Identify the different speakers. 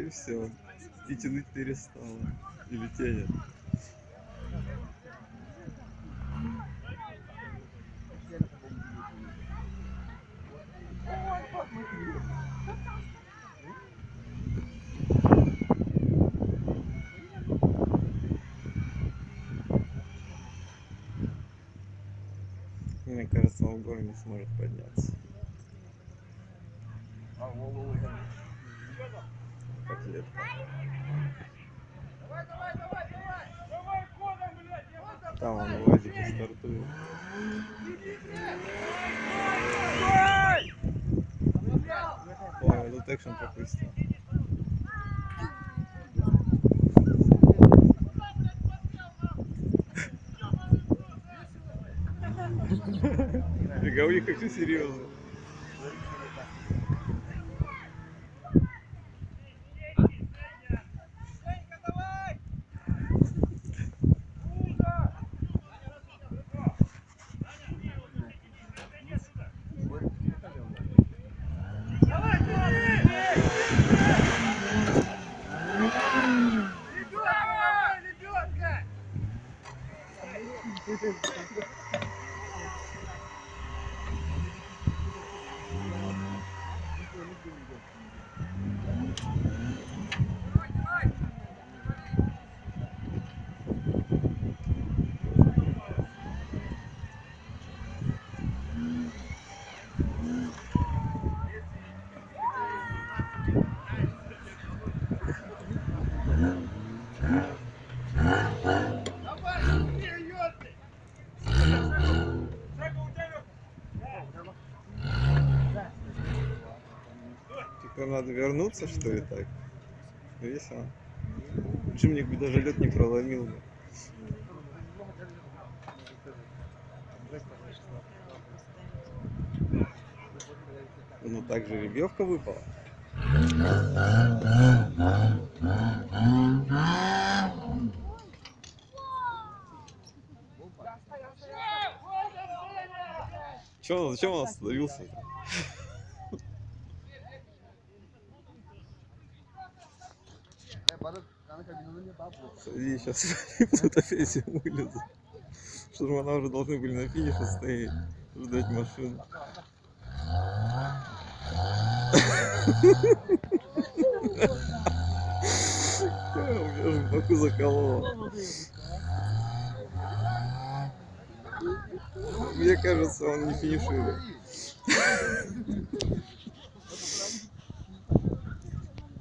Speaker 1: и все. И тянуть перестала. Или тянет. Мне кажется, он в горы не сможет подняться. Котлетка. Там он лозики стартует. Ой, этот экшен пропустил. Фига, у них как все серьезно. Типа надо вернуться, что ли, так? Весело. Джимник бы даже лед не проломил бы. Ну так же ребевка выпала. Чё, зачем он остановился-то? Смотри, сейчас тут опять вылезут. Штурмана уже должны были на финише стоять, ждать машину. У меня же в боку закололо. Мне кажется, он не финиширует.